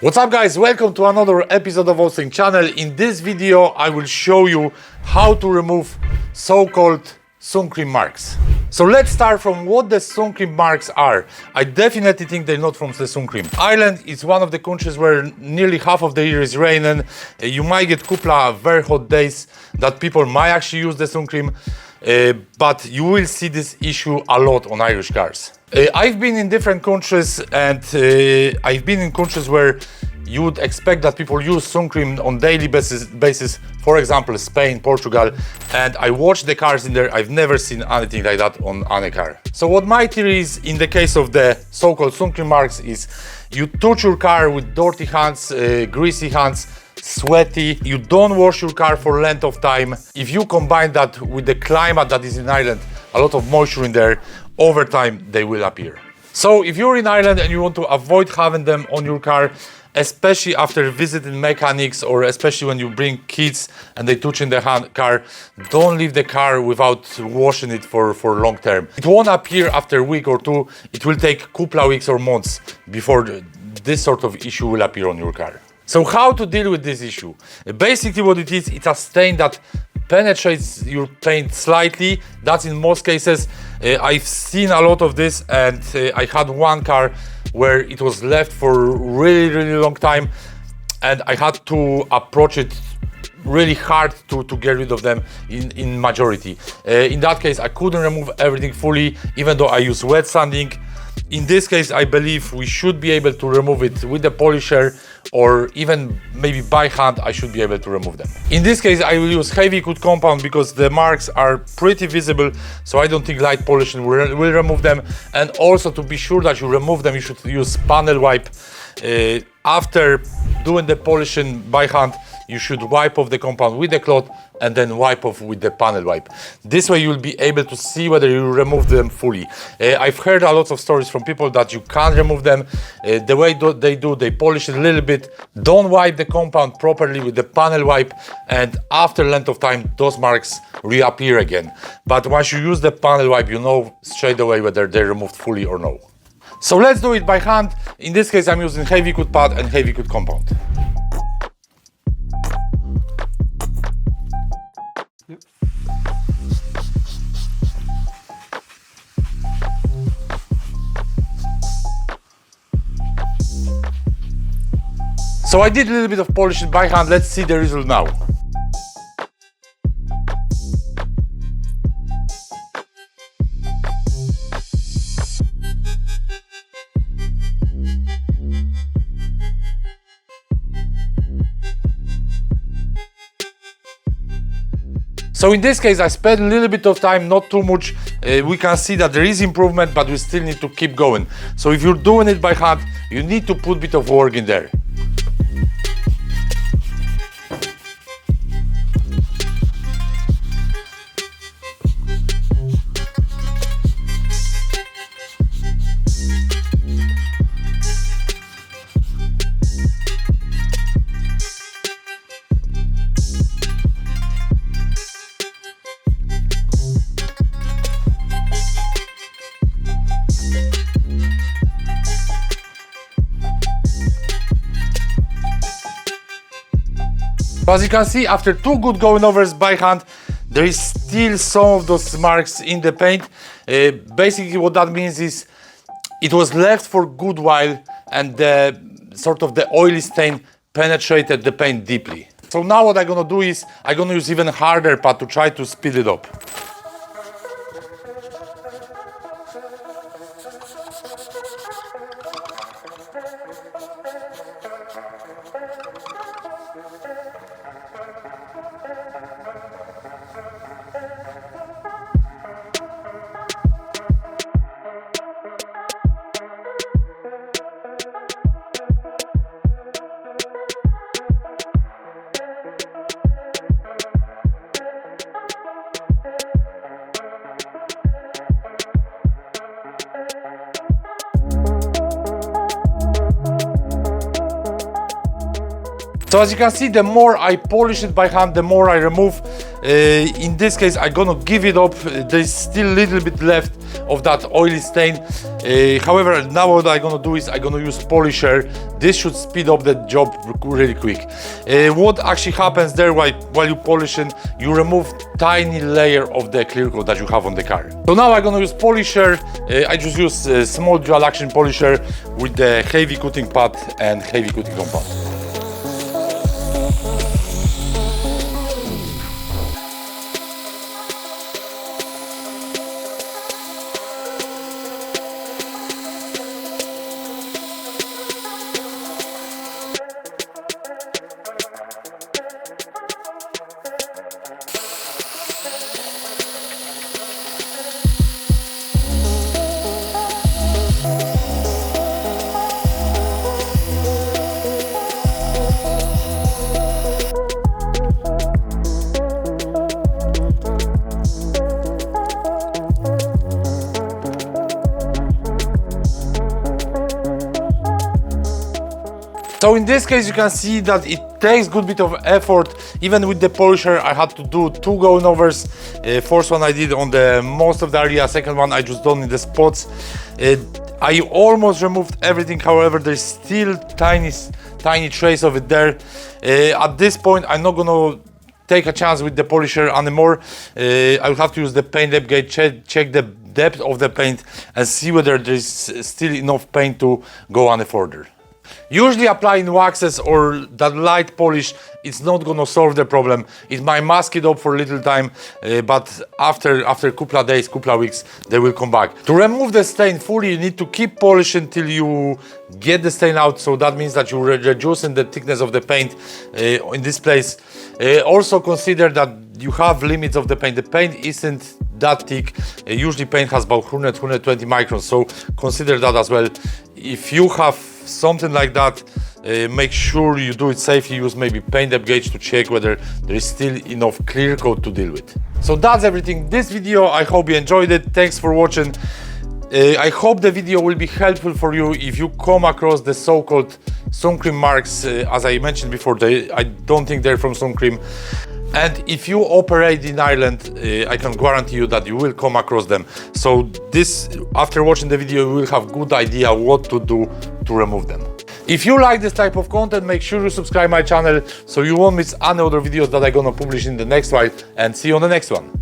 What's up guys, welcome to another episode of Sunscreen channel. In this video I will show you how to remove so-called Suncream marks. So let's start from what the Suncream marks are. I definitely think they're not from the Suncream. Ireland is one of the countries where nearly half of the year is raining. You might get couple of very hot days that people might actually use the Suncream, but you will see this issue a lot on Irish cars. I've been in different countries and I've been in countries where you would expect that people use Suncream on daily basis, for example Spain, Portugal, and I watched the cars in there. I've never seen anything like that on any car. So what my theory is in the case of the so-called Suncream marks is you touch your car with dirty hands, greasy hands, sweaty, you don't wash your car for length of time. If you combine that with the climate that is in Ireland, a lot of moisture in there, over time they will appear. So if you're in Ireland and you want to avoid having them on your car, especially after visiting mechanics or especially when you bring kids and they touch in the car, don't leave the car without washing it for long term. It won't appear after a week or two. It will take a couple of weeks or months before this sort of issue will appear on your car. So how to deal with this issue? Basically what it is, it's a stain that penetrates your paint slightly. That's in most cases. I've seen a lot of this, and I had one car where it was left for really long time and I had to approach it really hard to get rid of them in majority. In that case I couldn't remove everything fully, even though I use wet sanding. In this case I believe we should be able to remove it with the polisher, or even maybe by hand I should be able to remove them. In this case I will use heavy coat compound because the marks are pretty visible, so I don't think light polishing will remove them. And also, to be sure that you remove them, you should use panel wipe. After doing the polishing by hand, you should wipe off the compound with the cloth and then wipe off with the panel wipe. This way you'll be able to see whether you remove them fully. I've heard a lot of stories from people that you can't remove them. The way they polish it a little bit. Don't wipe the compound properly with the panel wipe, and after length of time those marks reappear again. But once you use the panel wipe, you know straight away whether they're removed fully or no. So let's do it by hand. In this case I'm using heavy coat pad and heavy coat compound. So I did a little bit of polishing by hand. Let's see the result now. So in this case I spent a little bit of time, not too much. We can see that there is improvement, but we still need to keep going. So if you're doing it by hand, you need to put a bit of work in there. As you can see, after two good going overs by hand, there is still some of those marks in the paint. Basically what that means is it was left for a good while and the oily stain penetrated the paint deeply. So now what I'm gonna do is I'm gonna use even harder pad to try to speed it up. So as you can see, the more I polish it by hand, the more I remove. In this case, I'm gonna give it up. There's still a little bit left of that oily stain. However, now what I'm gonna do is I'm gonna use polisher. This should speed up the job really quick. What actually happens there while you polishing, you remove tiny layer of the clear coat that you have on the car. So now I'm gonna use polisher. I just use a small dual action polisher with the heavy coating pad and heavy coating compound. So in this case you can see that it takes good bit of effort. Even with the polisher I had to do 2 going overs. First one I did on the most of the area, second one I just done in the spots. I almost removed everything, however there's still tiny trace of it there. At this point I'm not gonna take a chance with the polisher anymore. I will have to use the paint depth gauge, check the depth of the paint and see whether there's still enough paint to go any further. Usually applying waxes or that light polish, it's not gonna solve the problem. It might mask it up for a little time, but after a couple of days, couple of weeks, they will come back. To remove the stain fully, you need to keep polishing till you get the stain out. So that means that you're reducing the thickness of the paint in this place. Also consider that you have limits of the paint. The paint isn't that thick. Usually paint has about 100-120 microns, so consider that as well. If you have something like that, make sure you do it safely. Use maybe paint depth gauge to check whether there is still enough clear coat to deal with. So that's everything this video. I hope you enjoyed it. Thanks for watching. I hope the video will be helpful for you if you come across the so-called Suncream marks. As I mentioned before, I don't think they're from Suncream. And if you operate in Ireland, I can guarantee you that you will come across them. So after watching the video, you will have good idea what to do to remove them. If you like this type of content, make sure you subscribe my channel so you won't miss any other videos that I'm gonna publish in the next one. And see you on the next one.